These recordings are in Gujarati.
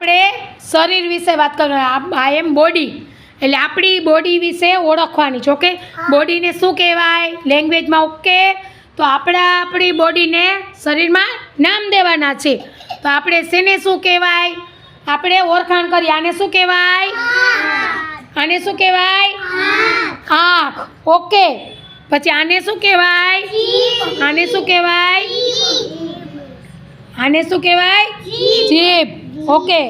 આપણે શરીર વિશે વાત કરવાની. આઈ એમ બોડી એટલે આપણી બોડી વિશે ઓળખવાની છે. ઓકે, બોડીને શું કહેવાય લેંગ્વેજમાં? ઓકે, તો આપણી બોડીને શરીરમાં નામ દેવાના છે. તો આપણે શેને શું કહેવાય આપણે ઓળખાણ કરીએ. આને શું કહેવાય? આને શું કહેવાય? આંખ. ઓકે, પછી આને શું કહેવાય? આને શું કહેવાય? આને શું કહેવાય? જીભ. ઓકે,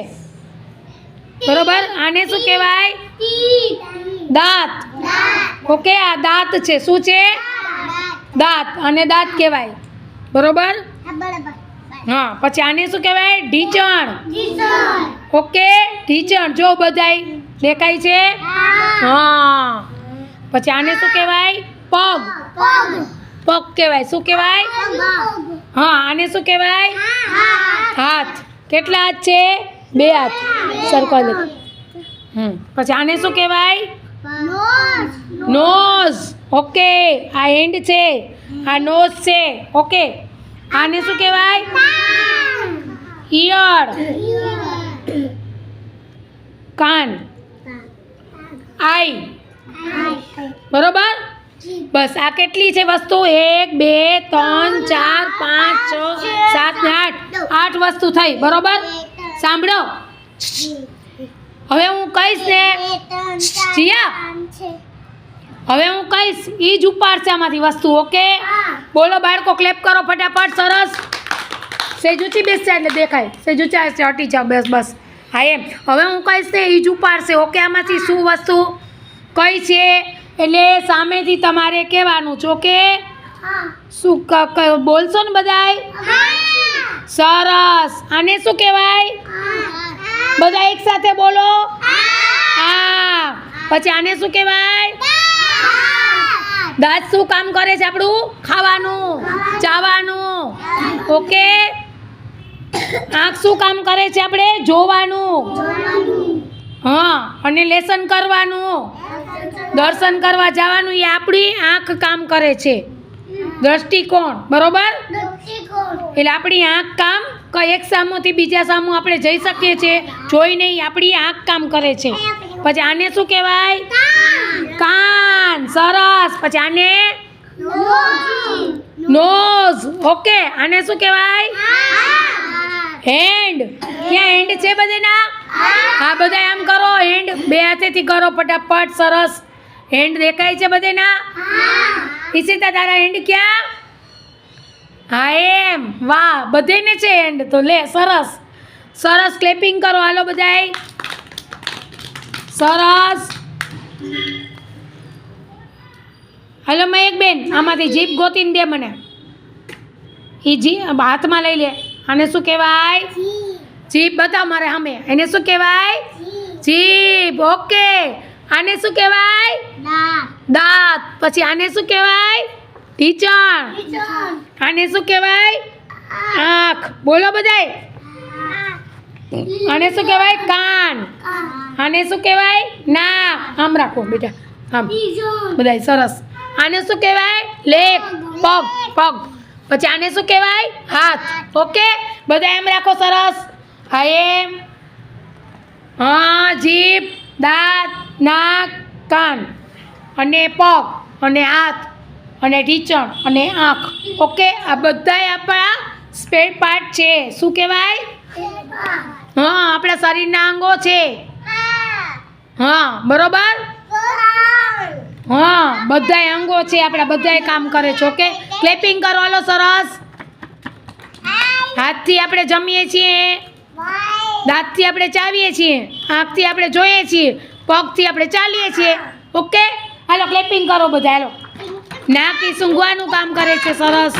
બરોબર. આને શું કહેવાય? દાંત. ઓકે, આ દાંત છે. શું છે? દાંત. અને દાંત કહેવાય. બરોબર. હા, પછી આને શું કહેવાય? ઢીંચણ. ઓકે, ઢીંચણ. જો બધાય દેખાય છે? હા. પછી આને શું કહેવાય? પગ. પગ કહેવાય. શું કહેવાય? હા, આને શું કહેવાય? હાથ. કેટલા હાથ છે? 2 હાથ. સરખા લે. પછી આને શું કહેવાય? નોઝ. ઓકે, આ હેન્ડ છે, આ નોઝ છે. ઓકે, આને શું કહેવાય? ઈયળ. કાન. આઈ. બરોબર. બસ આ કેટલી છે વસ્તુ? 1 2 3 4 5 6 7 8 8 વસ્તુ થઈ. બરોબર. સાંભળો, હવે હું કહીશ ને જીયા, હવે હું કહીશ ઈ જ ઉપાડશે આમાંથી વસ્તુ. ઓકે, બોલો બાળકો, ક્લેપ કરો ફટાફટ. સરસ. સેજ ઊંચી બેસશે એટલે દેખાય. સેજ ઊંચા હટી જાઓ. બસ બસ. હા એમ. હવે હું કહીશ ને ઈ જ ઉપાડશે. ઓકે, આમાંથી શું વસ્તુ કઈ છે એટલે સામેથી તમારે કહેવાનું છે. ઓકે, શું બોલશો ને બધાય? સરસ. આને શું કહેવાય? બધા એક સાથે બોલો. આ. પછી આને શું કહેવાય? દાંત શું કામ કરે છે આપણું? ખાવાનું, ચાવવાનું. ઓકે, આંખ શું કામ કરે છે આપણે? જોવાનું. હા, અને લેસન કરવાનું, દર્શન કરવા જવાનું, એ આપણી આંખ કામ કરે છે. દ્રષ્ટિકોણ. બરોબર. એટલે આપણી આંખ કામ એક સામુથી બીજા સામુ આપણે જઈ શકીએ છીએ. જોઈ નહીં, આપણી આંખ કામ કરે છે. પછી આને શું કહેવાય? કાન. સરસ. પછી આને નોઝ. ઓકે, આને શું કહેવાય? હેન્ડ. ક્યાં હેન્ડ છે બધાના? હા, બધા આમ કરો. હેન્ડ 2 હાથેથી કરો ફટાફટ. સરસ. હેન્ડ દેખાય છે બધાના? ઈશિતા, તારા હેન્ડ ક્યાં? હા એમ. વાહ, બધેને છે હેન્ડ તો. લે, સરસ સરસ. ક્લેપિંગ કરો. હાલો બધાય. સરસ. હાલો મયક બેન, આમાંથી જીભ ગોતીને દે મને. એ જીભ હાથમાં લઈ લે. આને શું કહેવાય? જીભ. બતાવ મારે સામે. એને શું કહેવાય? જીભ. ઓકે, આને શું કહેવાય? દાંત. પછી આને શું કહેવાય? ઢીંચણ. આને શું કહેવાય? આંખ. બોલો બધાય. આને શું કહેવાય? કાન. આને શું કહેવાય? નાક. આમ રાખો બેટા, આમ. બધાય સરસ. આને શું કહેવાય? લેગ. પગ. પગ. પછી આને શું કહેવાય? હાથ. ઓકે, બધા એમ રાખો. સરસ. હા એમ. હા, જીભ, દાંત, નાક, કાન, અને પગ, અને હાથ, અને ઢીંચણ, અને આંખ. ઓકે, આ બધાય આપણા સ્પેર પાર્ટ છે. શું કહેવાય? હા, આપણા શરીરના અંગો છે. હા, બરોબર. હા, બધાય અંગો છે આપણા, બધાય કામ કરે છે. ઓકે, ક્લેપિંગ કરો. હાલો. સરસ. હાથથી આપણે જમીએ છીએ, દાંતથી આપણે ચાવીએ છીએ, આંખથી આપણે જોઈએ છીએ, પગથી આપણે ચાલીએ છીએ. ઓકે, હાલો ક્લેપિંગ કરો બધા. હાલો. નાક એ સૂંઘવાનું કામ કરે છે. સરસ.